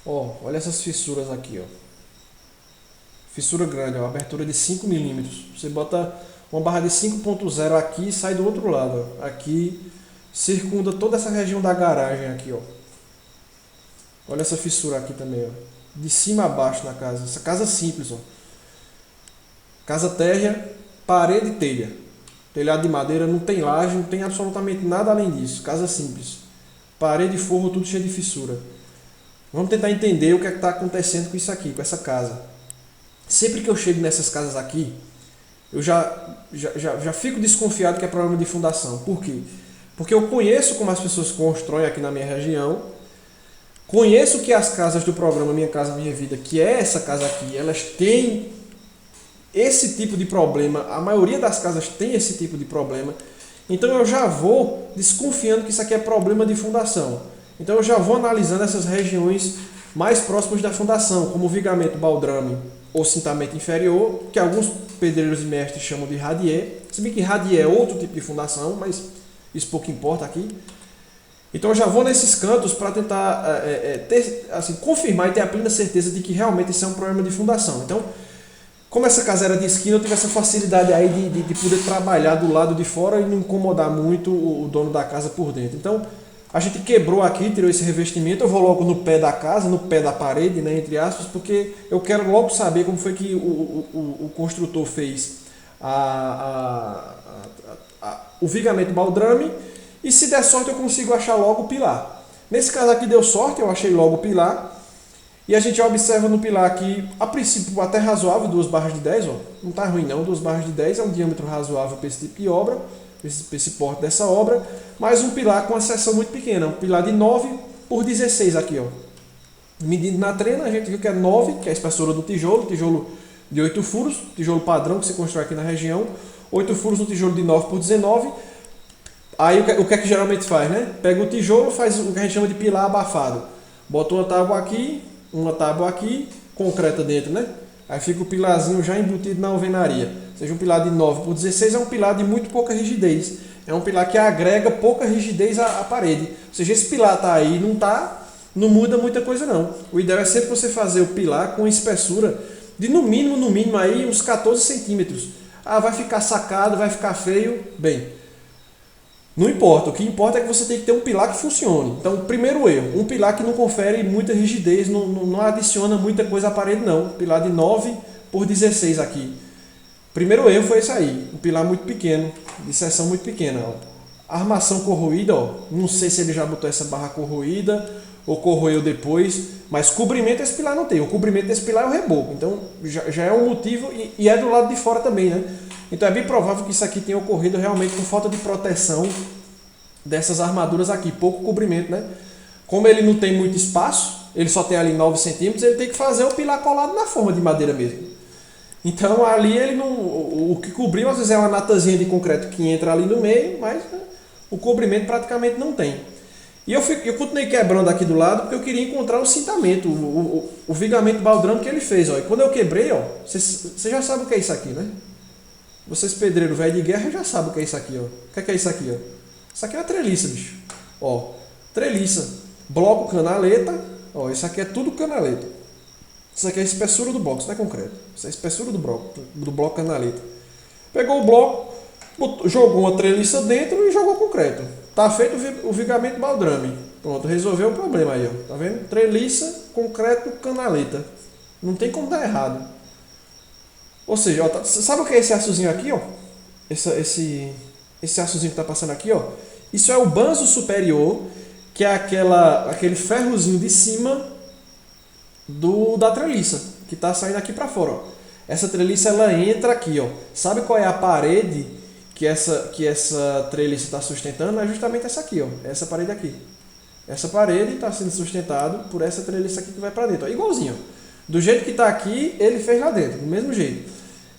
Ó, olha essas fissuras aqui, ó. Fissura grande, ó, abertura de 5 milímetros. Você bota uma barra de 5.0 aqui e sai do outro lado, ó. Aqui circunda toda essa região da garagem aqui, ó. Olha essa fissura aqui também, ó. De cima a baixo na casa. Essa casa simples, ó. Casa térrea, parede e telha. Telhado de madeira, não tem laje, não tem absolutamente nada além disso. Casa simples. Parede e forro, tudo cheio de fissura. Vamos tentar entender o que é que está acontecendo com isso aqui, com essa casa. Sempre que eu chego nessas casas aqui, eu já fico desconfiado que é problema de fundação. Por quê? Porque eu conheço como as pessoas constroem aqui na minha região, conheço que as casas do programa Minha Casa Minha Vida, que é essa casa aqui, elas têm esse tipo de problema. A maioria das casas tem esse tipo de problema. Então eu já vou desconfiando que isso aqui é problema de fundação. Então eu já vou analisando essas regiões mais próximas da fundação, como o vigamento baldrame ou cintamento inferior, que alguns pedreiros e mestres chamam de radier. Se bem que radier é outro tipo de fundação, mas isso pouco importa aqui. Então eu já vou nesses cantos para tentar ter, assim, confirmar e ter a plena certeza de que realmente isso é um problema de fundação. Então, como essa casa era de esquina, eu tive essa facilidade aí de poder trabalhar do lado de fora e não incomodar muito o dono da casa por dentro. Então, a gente quebrou aqui, tirou esse revestimento, eu vou logo no pé da casa, no pé da parede, né, entre aspas, porque eu quero logo saber como foi que o construtor fez o vigamento baldrame, e se der sorte eu consigo achar logo o pilar. Nesse caso aqui deu sorte, eu achei logo o pilar. E a gente observa no pilar aqui, a princípio até razoável, 2 barras de 10, ó. Não está ruim não, 2 barras de 10 é um diâmetro razoável para esse tipo de obra, para esse porte dessa obra, mas um pilar com uma seção muito pequena, um pilar de 9 por 16 aqui, ó. Medindo na trena, a gente viu que é 9, que é a espessura do tijolo de 8 furos, tijolo padrão que se constrói aqui na região, 8 furos no tijolo de 9 por 19. Aí o que é que geralmente faz, né? Pega o tijolo, faz o que a gente chama de pilar abafado. Bota uma tábua aqui, concreta dentro, né? Aí fica o pilarzinho já embutido na alvenaria. Seja um pilar de 9 por 16 é um pilar de muito pouca rigidez. É um pilar que agrega pouca rigidez à parede. Ou seja, esse pilar tá aí, não muda muita coisa não. O ideal é sempre você fazer o pilar com espessura de no mínimo aí uns 14 centímetros. Ah, vai ficar sacado, vai ficar feio. Bem, não importa, o que importa é que você tem que ter um pilar que funcione. Então, primeiro erro, um pilar que não confere muita rigidez, não adiciona muita coisa à parede não. Pilar de 9 por 16 aqui. Primeiro erro foi esse aí, um pilar muito pequeno, de seção muito pequena. Ó. Armação corroída, ó. Não sei se ele já botou essa barra corroída ou corroeu depois, mas cobrimento esse pilar não tem. O cobrimento desse pilar é o reboco, então já é um motivo e é do lado de fora também, né? Então é bem provável que isso aqui tenha ocorrido realmente por falta de proteção dessas armaduras aqui, pouco cobrimento, né? Como ele não tem muito espaço, ele só tem ali 9 centímetros, ele tem que fazer o pilar colado na forma de madeira mesmo. Então ali ele não, o que cobriu às vezes é uma natazinha de concreto que entra ali no meio, mas o cobrimento praticamente não tem. E eu continuei quebrando aqui do lado porque eu queria encontrar o cintamento, o vigamento baldrame que ele fez. Ó. E quando eu quebrei, você já sabe o que é isso aqui, né? Vocês pedreiros velho de guerra já sabem o que é isso aqui, ó. O que é isso aqui, ó? Isso aqui é uma treliça, bicho. Ó, treliça, bloco canaleta, ó, isso aqui é tudo canaleta. Isso aqui é a espessura do bloco, isso não é concreto. Isso é a espessura do bloco canaleta. Pegou o bloco, jogou uma treliça dentro e jogou concreto. Tá feito o vigamento baldrame. Pronto, resolveu o problema aí, ó. Tá vendo? Treliça, concreto, canaleta. Não tem como dar errado. Ou seja, ó, sabe o que é esse açozinho aqui, ó? Esse açozinho que está passando aqui, ó. Isso é o banzo superior, que é aquele ferrozinho de cima da treliça, que está saindo aqui para fora, ó. Essa treliça ela entra aqui, ó. Sabe qual é a parede que essa treliça está sustentando? É justamente essa aqui, ó. Essa parede aqui. Essa parede está sendo sustentada por essa treliça aqui que vai para dentro, ó. Igualzinho, ó. Do jeito que está aqui, ele fez lá dentro, do mesmo jeito.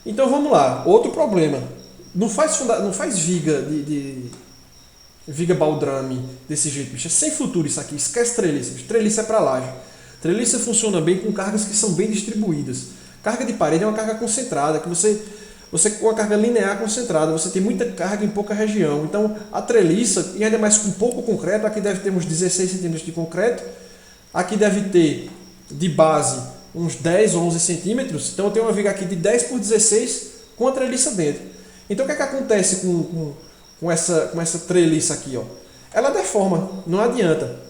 Então vamos lá, outro problema. Não faz viga viga baldrame desse jeito, bicho. É sem futuro isso aqui, esquece treliça. Treliça é para laje. Treliça funciona bem com cargas que são bem distribuídas. Carga de parede é uma carga concentrada, que você com a carga linear concentrada, você tem muita carga em pouca região. Então a treliça, e ainda mais com pouco concreto, aqui deve ter uns 16 centímetros de concreto, aqui deve ter de base uns 10 ou 11 centímetros, então eu tenho uma viga aqui de 10 por 16 com a treliça dentro. Então o que é que acontece com essa treliça aqui? Ó? Ela deforma, não adianta.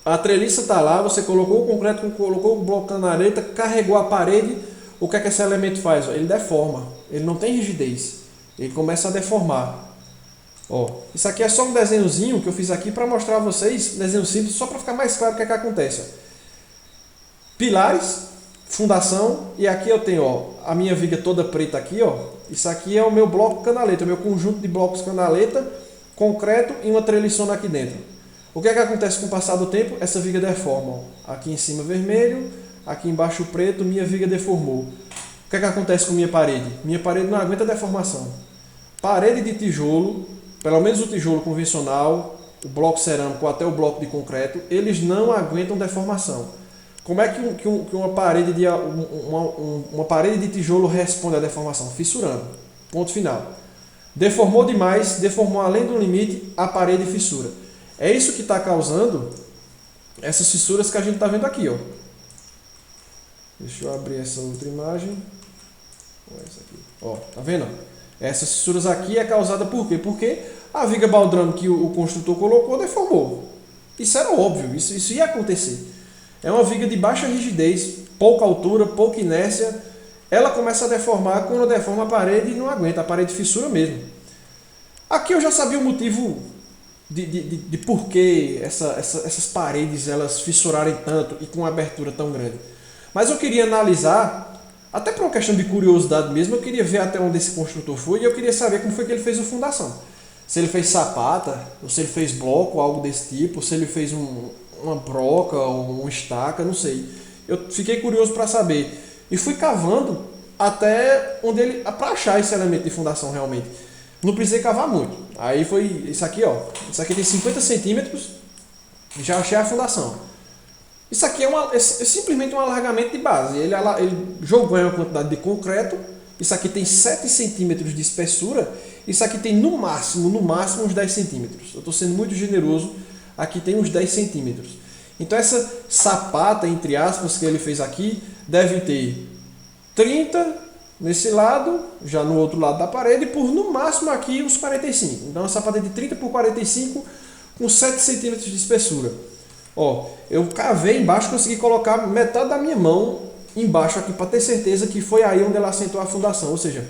A treliça está lá, você colocou o concreto, colocou o bloco de canaleta, carregou a parede, o que é que esse elemento faz? Ele deforma, ele não tem rigidez, ele começa a deformar. Ó, isso aqui é só um desenhozinho que eu fiz aqui para mostrar a vocês, desenho simples, só para ficar mais claro o que é que acontece. Pilares, fundação, e aqui eu tenho ó, a minha viga toda preta aqui, ó. Isso aqui é o meu bloco canaleta, o meu conjunto de blocos canaleta, concreto e uma treliçona aqui dentro. O que é que acontece com o passar do tempo? Essa viga deforma. Ó. Aqui em cima vermelho, aqui embaixo preto, minha viga deformou. O que é que acontece com minha parede? Minha parede não aguenta deformação. Parede de tijolo, pelo menos o tijolo convencional, o bloco cerâmico até o bloco de concreto, eles não aguentam deformação. Como é que uma parede de tijolo responde à deformação? Fissurando. Ponto final. Deformou demais, deformou além do limite, a parede fissura. É isso que está causando essas fissuras que a gente está vendo aqui. Ó. Deixa eu abrir essa outra imagem. Essa aqui. Ó, tá vendo? Essas fissuras aqui é causada por quê? Porque a viga baldrame que o construtor colocou deformou. Isso era óbvio, isso ia acontecer. É uma viga de baixa rigidez, pouca altura, pouca inércia. Ela começa a deformar, quando deforma a parede não aguenta, a parede fissura mesmo. Aqui eu já sabia o motivo de por que essas paredes elas fissurarem tanto e com uma abertura tão grande. Mas eu queria analisar, até por uma questão de curiosidade mesmo, eu queria ver até onde esse construtor foi e eu queria saber como foi que ele fez a fundação. Se ele fez sapata, ou se ele fez bloco, algo desse tipo, se ele fez uma broca ou uma estaca, não sei. Eu fiquei curioso para saber. E fui cavando até onde ele, para achar esse elemento de fundação realmente. Não precisei cavar muito. Aí foi isso aqui, ó. Isso aqui tem 50 centímetros, já achei a fundação. Isso aqui é simplesmente um alargamento de base. Ele jogou uma quantidade de concreto. Isso aqui tem 7 centímetros de espessura. Isso aqui tem no máximo uns 10 centímetros. Eu estou sendo muito generoso. Aqui tem uns 10 centímetros. Então essa sapata, entre aspas, que ele fez aqui, deve ter 30 nesse lado, já no outro lado da parede, por no máximo aqui uns 45. Então uma sapata de 30 por 45 com 7 centímetros de espessura. Ó, eu cavei embaixo, consegui colocar metade da minha mão embaixo aqui para ter certeza que foi aí onde ela assentou a fundação. Ou seja,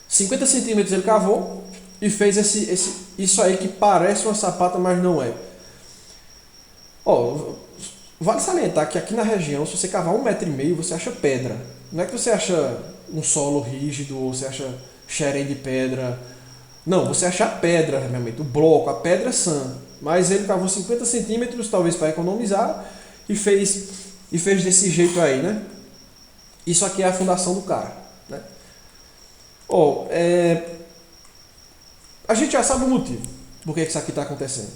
50 centímetros ele cavou e fez isso aí que parece uma sapata, mas não é. Ó, vale salientar que aqui na região, se você cavar 1,5 m, você acha pedra. Não é que você acha um solo rígido ou você acha xerém de pedra. Não, você acha a pedra, realmente, o bloco, a pedra sã. Mas ele cavou 50 centímetros, talvez para economizar, e fez desse jeito aí, né? Isso aqui é a fundação do cara, né? Ó, a gente já sabe o motivo por que isso aqui está acontecendo.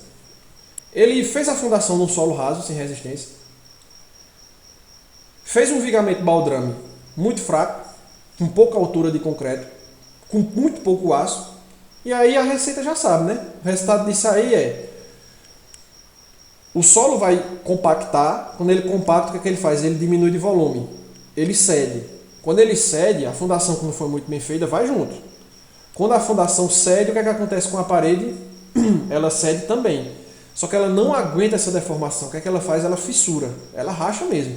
Ele fez a fundação num solo raso, sem resistência. Fez um vigamento baldrame muito fraco, com pouca altura de concreto, com muito pouco aço. E aí a receita já sabe, né? O resultado disso aí é: o solo vai compactar. Quando ele compacta, o que é que ele faz? Ele diminui de volume. Ele cede. Quando ele cede, a fundação, que não foi muito bem feita, vai junto. Quando a fundação cede, o que é que acontece com a parede? Ela cede também. Só que ela não aguenta essa deformação. O que é que ela faz? Ela fissura. Ela racha mesmo.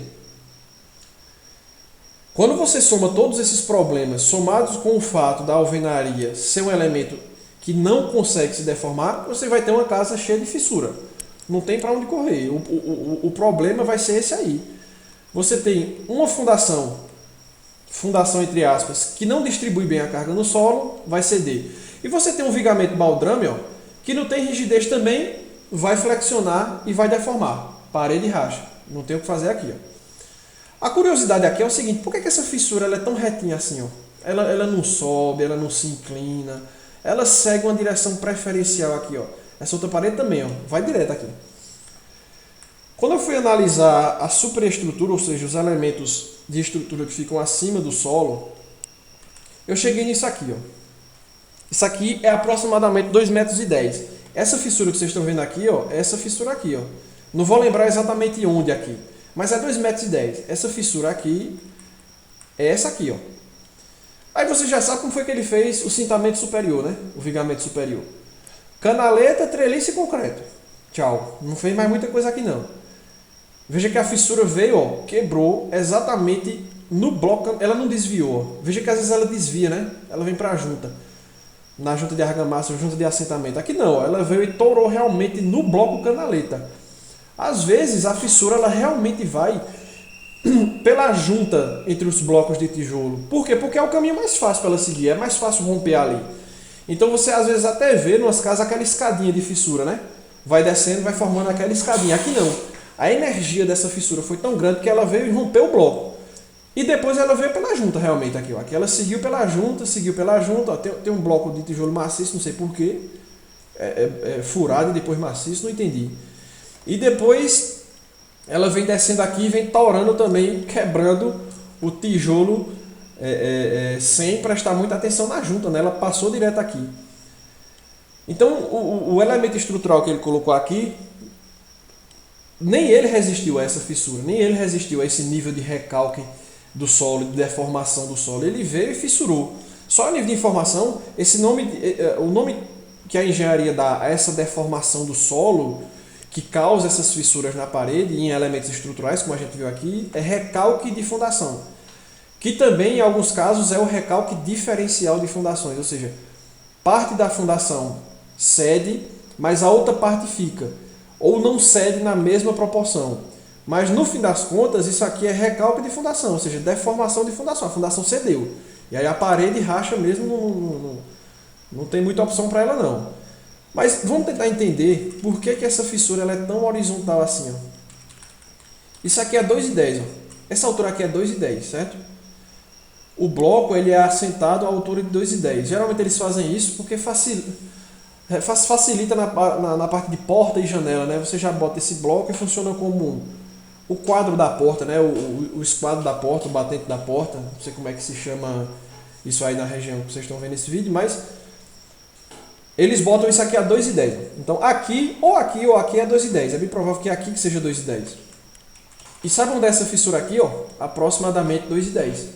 Quando você soma todos esses problemas, somados com o fato da alvenaria ser um elemento que não consegue se deformar, você vai ter uma casa cheia de fissura. Não tem para onde correr. O problema vai ser esse aí. Você tem uma fundação entre aspas, que não distribui bem a carga no solo, vai ceder. E você tem um vigamento baldrame, ó, que não tem rigidez também, vai flexionar e vai deformar. Parede racha. Não tem o que fazer aqui. Ó. A curiosidade aqui é o seguinte: por que essa fissura ela é tão retinha assim? Ó? Ela não sobe, ela não se inclina, ela segue uma direção preferencial aqui. Ó. Essa outra parede também, ó, vai direto aqui. Quando eu fui analisar a superestrutura, ou seja, os elementos de estrutura que ficam acima do solo, eu cheguei nisso aqui. Ó. Isso aqui é aproximadamente 2,10 m. Essa fissura que vocês estão vendo aqui, ó, é essa fissura aqui. Ó. Não vou lembrar exatamente onde aqui, mas é 2,10 m. Essa fissura aqui é essa aqui, ó. Aí você já sabe como foi que ele fez o cintamento superior, né? O vigamento superior. Canaleta, treliça e concreto. Tchau. Não fez mais muita coisa aqui não. Veja que a fissura veio, ó, quebrou exatamente no bloco. Ela não desviou. Veja que às vezes ela desvia, né? Ela vem para a junta. Na junta de argamassa, junta de assentamento. Aqui não, ela veio e torou realmente no bloco canaleta. Às vezes a fissura ela realmente vai pela junta entre os blocos de tijolo. Por quê? Porque é o caminho mais fácil para ela seguir, é mais fácil romper ali. Então você às vezes até vê nas casas aquela escadinha de fissura, né? Vai descendo, vai formando aquela escadinha. Aqui não. A energia dessa fissura foi tão grande que ela veio e rompeu o bloco. E depois ela veio pela junta realmente aqui, ó. Aqui ela seguiu pela junta, ó. Tem um bloco de tijolo maciço, não sei porquê. Furado e depois maciço, não entendi. E depois ela vem descendo aqui e vem torando também, quebrando o tijolo sem prestar muita atenção na junta, né? Ela passou direto aqui. Então o elemento estrutural que ele colocou aqui, nem ele resistiu a essa fissura, nem ele resistiu a esse nível de recalque do solo, de deformação do solo. Ele veio e fissurou. Só a nível de informação, o nome que a engenharia dá a essa deformação do solo, que causa essas fissuras na parede e em elementos estruturais, como a gente viu aqui, é recalque de fundação. Que também, em alguns casos, é o recalque diferencial de fundações, ou seja, parte da fundação cede, mas a outra parte fica. Ou não cede na mesma proporção. Mas, no fim das contas, isso aqui é recalque de fundação, ou seja, deformação de fundação. A fundação cedeu. E aí a parede racha mesmo, não tem muita opção para ela não. Mas vamos tentar entender por que essa fissura ela é tão horizontal assim. Ó. Isso aqui é 2,10. Essa altura aqui é 2,10, certo? O bloco ele é assentado à altura de 2,10. Geralmente eles fazem isso porque facilita na parte de porta e janela, né? Você já bota esse bloco e funciona como o quadro da porta, né? O esquadro da porta, o batente da porta. Não sei como é que se chama isso aí na região que vocês estão vendo esse vídeo, mas eles botam isso aqui a 2,10. Então aqui ou aqui é 2,10. É bem provável que aqui que seja 2,10. E sabe onde é essa fissura aqui? Ó? Aproximadamente 2,10.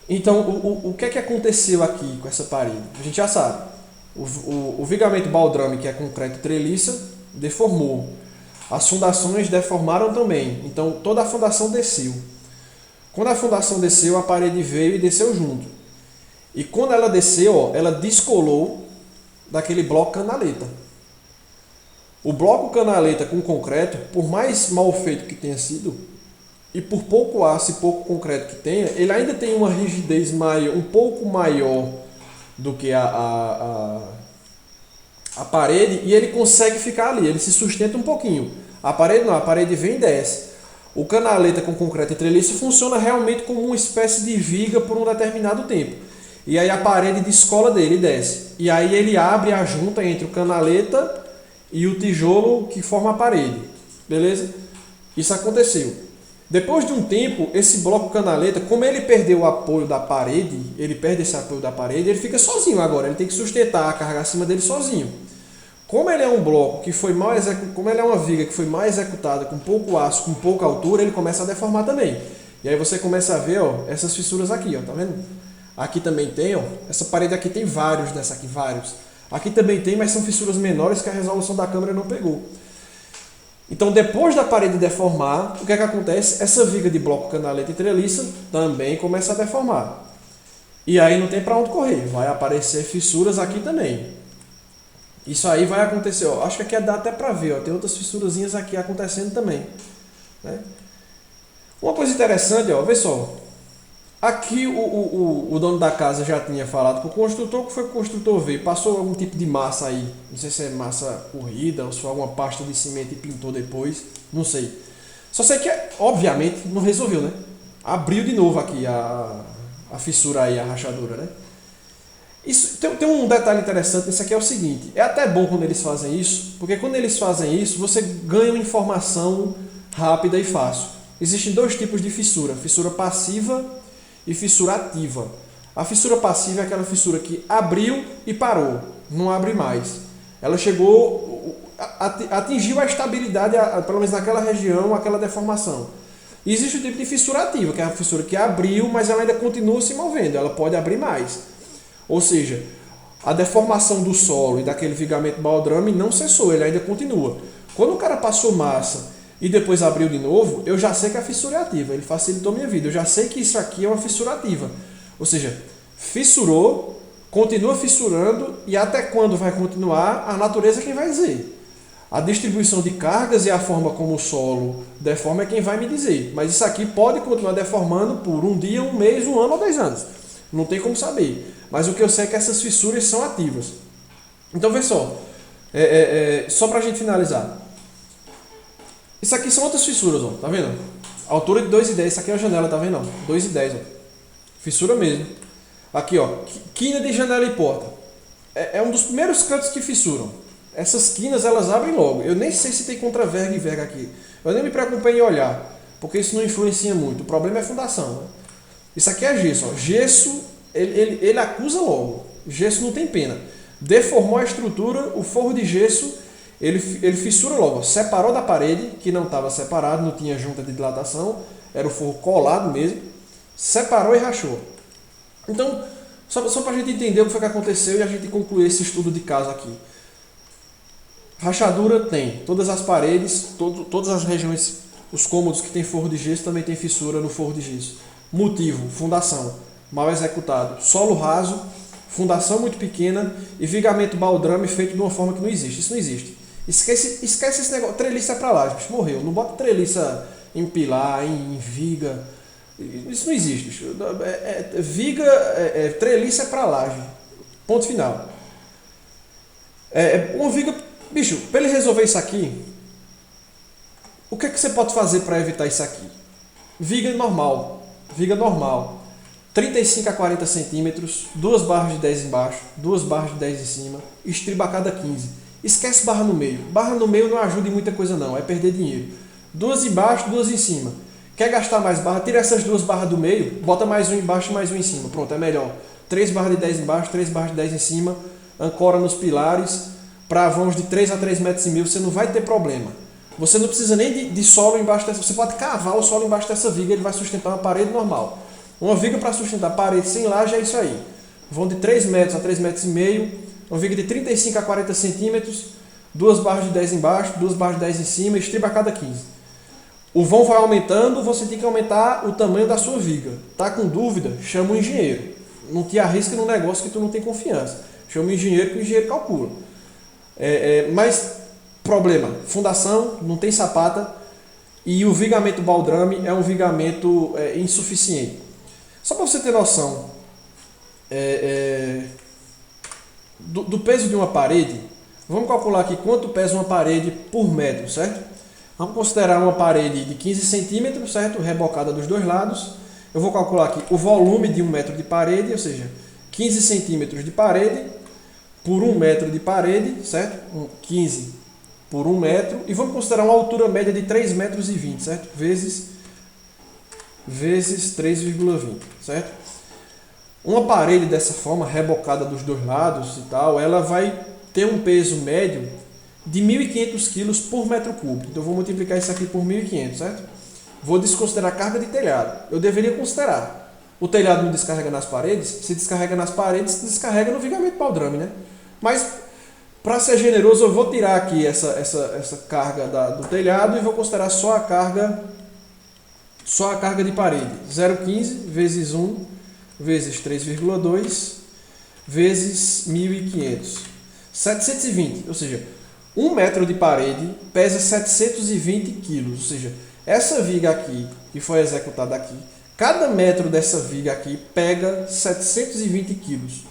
Então o que é que aconteceu aqui com essa parede? A gente já sabe. O vigamento baldrame, que é concreto e treliça, deformou. As fundações deformaram também. Então toda a fundação desceu. Quando a fundação desceu, a parede veio e desceu junto. E quando ela desceu, ó, ela descolou daquele bloco canaleta. O bloco canaleta com concreto, por mais mal feito que tenha sido, e por pouco aço e pouco concreto que tenha, ele ainda tem uma rigidez um pouco maior do que a parede, e ele consegue ficar ali, ele se sustenta um pouquinho. A parede não, a parede vem e desce. O canaleta com concreto e treliça funciona realmente como uma espécie de viga por um determinado tempo. E aí a parede descola dele e desce. E aí ele abre a junta entre o canaleta e o tijolo que forma a parede. Beleza? Isso aconteceu. Depois de um tempo, esse bloco canaleta, como ele perdeu o apoio da parede, ele perde esse apoio da parede, ele fica sozinho agora, ele tem que sustentar a carga acima dele sozinho. Como ele é um bloco que foi mal executado, como ele é uma viga que foi mal executada, com pouco aço, com pouca altura, ele começa a deformar também. E aí você começa a ver, ó, essas fissuras aqui, ó, tá vendo? Aqui também tem, ó, essa parede aqui tem vários dessa aqui, vários. Aqui também tem, mas são fissuras menores que a resolução da câmera não pegou. Então, depois da parede deformar, o que é que acontece? Essa viga de bloco canaleta e treliça também começa a deformar. E aí não tem para onde correr, vai aparecer fissuras aqui também. Isso aí vai acontecer, ó. Acho que aqui dá até para ver, ó. Tem outras fissurazinhas aqui acontecendo também, né? Uma coisa interessante, ó, vê só. Aqui o dono da casa já tinha falado com o construtor, que foi que o construtor veio, passou algum tipo de massa aí, não sei se é massa corrida ou se foi alguma pasta de cimento e pintou depois, não sei. Só sei que, obviamente, não resolveu, né? Abriu de novo aqui a fissura aí, a rachadura, né? Isso, tem um detalhe interessante nisso aqui, é o seguinte, é até bom quando eles fazem isso, porque quando eles fazem isso, você ganha uma informação rápida e fácil. Existem dois tipos de fissura passiva e fissura ativa. A fissura passiva é aquela fissura que abriu e parou, não abre mais. Ela chegou, atingiu a estabilidade, pelo menos naquela região, aquela deformação. E existe o tipo de fissura ativa, que é a fissura que abriu, mas ela ainda continua se movendo, ela pode abrir mais. Ou seja, a deformação do solo e daquele vigamento baldrame não cessou, ele ainda continua. Quando o cara passou massa e depois abriu de novo, eu já sei que a fissura é ativa, ele facilitou minha vida, eu já sei que isso aqui é uma fissura ativa. Ou seja, fissurou, continua fissurando e até quando vai continuar, a natureza é quem vai dizer. A distribuição de cargas e a forma como o solo deforma é quem vai me dizer. Mas isso aqui pode continuar deformando por um dia, um mês, um ano ou 10 anos. Não tem como saber. Mas o que eu sei é que essas fissuras são ativas. Então, vê só. Só para a gente finalizar. Isso aqui são outras fissuras, ó. Tá vendo? A altura de 2,10. Isso aqui é a janela, tá vendo? 2,10, ó. Fissura mesmo. Aqui, ó. Quina de janela e porta. É um dos primeiros cantos que fissuram. Essas quinas, elas abrem logo. Eu nem sei se tem contraverga e verga aqui. Eu nem me preocupei em olhar, porque isso não influencia muito. O problema é a fundação. Né? Isso aqui é gesso. Ó. Gesso, ele acusa logo. Gesso não tem pena. Deformou a estrutura, o forro de gesso, ele fissura logo. Ó. Separou da parede, que não estava separado, não tinha junta de dilatação, era o forro colado mesmo. Separou e rachou. Então, só para a gente entender o que foi que aconteceu e a gente concluir esse estudo de caso aqui. Rachadura tem, todas as paredes, todas as regiões, os cômodos que tem forro de gesso também tem fissura no forro de gesso. Motivo, fundação, mal executado, solo raso, fundação muito pequena e vigamento baldrame feito de uma forma que não existe. Isso não existe. Esquece esse negócio, treliça é pra lá, bicho, morreu. Não bota treliça em pilar, em viga, isso não existe. Bicho. Treliça é pra laje, ponto final. Uma viga. Bicho, para ele resolver isso aqui, o que é que você pode fazer para evitar isso aqui? Viga normal, 35 a 40 centímetros, 2 barras de 10 embaixo, 2 barras de 10 em cima, estriba a cada 15. Esquece barra no meio. Barra no meio não ajuda em muita coisa não, é perder dinheiro. 2 embaixo, 2 em cima. Quer gastar mais barra? Tira essas 2 barras do meio, bota mais um embaixo e mais um em cima. Pronto, é melhor. 3 barras de 10 embaixo, 3 barras de 10 em cima, ancora nos pilares. Para vãos de 3 a 3,5 metros, você não vai ter problema. Você não precisa nem de solo embaixo dessa. Você pode cavar o solo embaixo dessa viga, ele vai sustentar uma parede normal. Uma viga para sustentar parede sem laje é isso aí. Vão de 3 metros a 3,5 metros, uma viga de 35 a 40 centímetros, 2 barras de 10 embaixo, 2 barras de 10 em cima, estriba a cada 15. O vão vai aumentando, você tem que aumentar o tamanho da sua viga. Tá com dúvida? Chama o engenheiro. Não te arrisca num negócio que tu não tem confiança. Chama o engenheiro que o engenheiro calcula. Mas, problema, fundação, não tem sapata e o vigamento baldrame é um vigamento insuficiente. Só para você ter noção do peso de uma parede, vamos calcular aqui quanto pesa uma parede por metro, certo? Vamos considerar uma parede de 15 centímetros, certo? Rebocada dos dois lados. Eu vou calcular aqui o volume de 1 metro de parede, ou seja, 15 centímetros de parede por 1 metro de parede, certo? 15 por 1 metro. E vamos considerar uma altura média de 3,20 metros, certo? Vezes 3,20, certo? Uma parede dessa forma, rebocada dos dois lados e tal, ela vai ter um peso médio de 1.500 kg por metro cúbico. Então, eu vou multiplicar isso aqui por 1.500, certo? Vou desconsiderar carga de telhado. Eu deveria considerar. O telhado não descarrega nas paredes? Se descarrega nas paredes, descarrega no vigamento baldrame, né? Mas, para ser generoso, eu vou tirar aqui essa carga do telhado e vou considerar só a carga de parede. 0,15 vezes 1 vezes 3,2 vezes 1.500. 720, ou seja, 1 metro de parede pesa 720 quilos. Ou seja, essa viga aqui, que foi executada aqui, cada metro dessa viga aqui pega 720 quilos.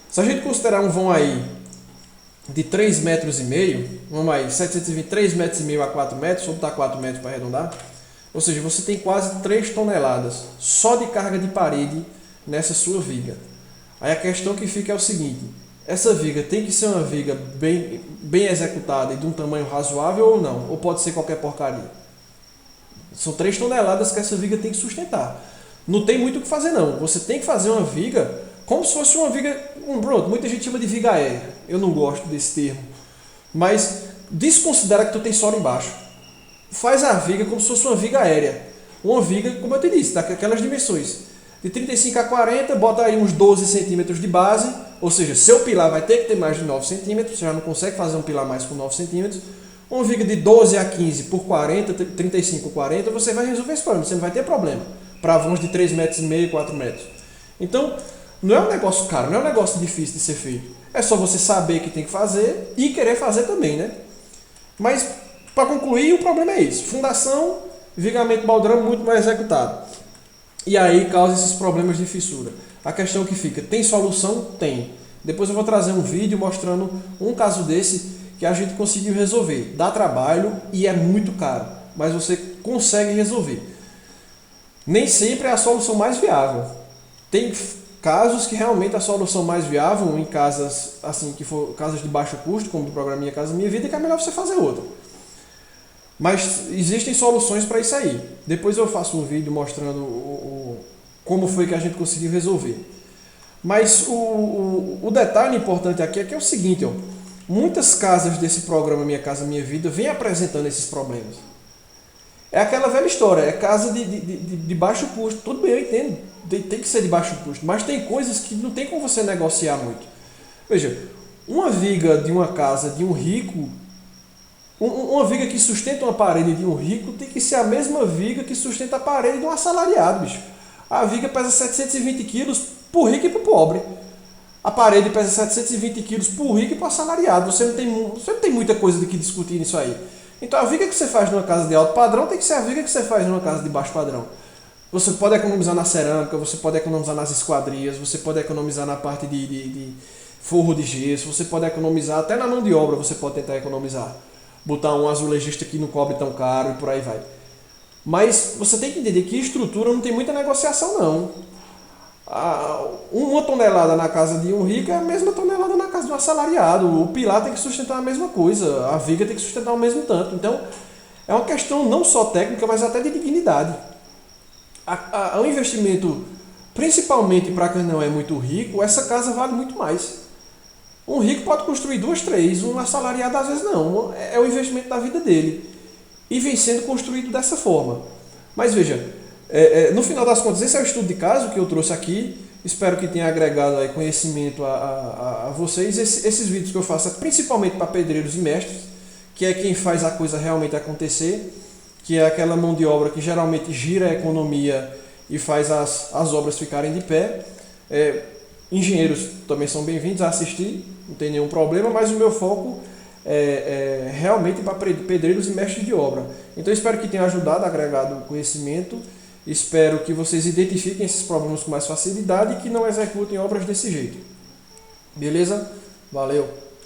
Se a gente considerar um vão aí de 3,5 metros, vamos aí, 720, 3,5 metros a 4 metros, vou botar 4 metros para arredondar. Ou seja, você tem quase 3 toneladas só de carga de parede nessa sua viga. Aí a questão que fica é o seguinte, essa viga tem que ser uma viga bem executada e de um tamanho razoável ou não? Ou pode ser qualquer porcaria? São 3 toneladas que essa viga tem que sustentar. Não tem muito o que fazer não. Você tem que fazer uma viga como se fosse uma viga, muita gente chama de viga aérea. Eu não gosto desse termo. Mas desconsidera que tu tem solo embaixo. Faz a viga como se fosse uma viga aérea. Uma viga, como eu te disse, daquelas dimensões. De 35 a 40, bota aí uns 12 centímetros de base, ou seja, seu pilar vai ter que ter mais de 9 centímetros, você já não consegue fazer um pilar mais com 9 centímetros. Uma viga de 12 a 15 por 40, 35 por 40, você vai resolver esse problema, você não vai ter problema. Para vãos de 3,5 metros, 4 metros. Então, não é um negócio caro, não é um negócio difícil de ser feito. É só você saber que tem que fazer e querer fazer também, né? Mas, para concluir, o problema é isso. Fundação, vigamento baldrame muito mal executado. E aí causa esses problemas de fissura. A questão que fica, tem solução? Tem. Depois eu vou trazer um vídeo mostrando um caso desse que a gente conseguiu resolver. Dá trabalho e é muito caro, mas você consegue resolver. Nem sempre é a solução mais viável. Tem casos que realmente a solução mais viável em casas assim que for casas de baixo custo, como do programa Minha Casa Minha Vida, que é melhor você fazer outra. Mas existem soluções para isso aí. Depois eu faço um vídeo mostrando como foi que a gente conseguiu resolver. Mas o detalhe importante aqui é que é o seguinte, ó, muitas casas desse programa Minha Casa Minha Vida vêm apresentando esses problemas. É aquela velha história, é casa de baixo custo. Tudo bem, eu entendo, tem que ser de baixo custo, mas tem coisas que não tem como você negociar muito. Veja, uma viga de uma casa de um rico, uma viga que sustenta uma parede de um rico tem que ser a mesma viga que sustenta a parede de um assalariado, bicho. A viga pesa 720 quilos pro rico e pro pobre. A parede pesa 720 quilos pro rico e pro assalariado. Você não tem muita coisa de que discutir nisso aí. Então a viga que você faz numa casa de alto padrão tem que ser a viga que você faz numa casa de baixo padrão. Você pode economizar na cerâmica, você pode economizar nas esquadrias, você pode economizar na parte de forro de gesso, você pode economizar até na mão de obra, você pode tentar economizar. Botar um azulejista que não cobre tão caro e por aí vai. Mas você tem que entender que estrutura não tem muita negociação não. Uma tonelada na casa de um rico é a mesma tonelada na casa de um assalariado. O pilar tem que sustentar a mesma coisa, a viga tem que sustentar o mesmo tanto. Então, é uma questão não só técnica, mas até de dignidade. O investimento, principalmente para quem não é muito rico, essa casa vale muito mais. Um rico pode construir 2, 3, um assalariado às vezes não. É o investimento da vida dele. E vem sendo construído dessa forma. Mas veja, no final das contas, esse é o estudo de caso que eu trouxe aqui. Espero que tenha agregado aí conhecimento a vocês. Esses vídeos que eu faço é principalmente para pedreiros e mestres, que é quem faz a coisa realmente acontecer, que é aquela mão de obra que geralmente gira a economia e faz as obras ficarem de pé. Engenheiros também são bem-vindos a assistir, não tem nenhum problema, mas o meu foco é realmente para pedreiros e mestres de obra. Então espero que tenha ajudado, agregado conhecimento. Espero que vocês identifiquem esses problemas com mais facilidade e que não executem obras desse jeito. Beleza? Valeu!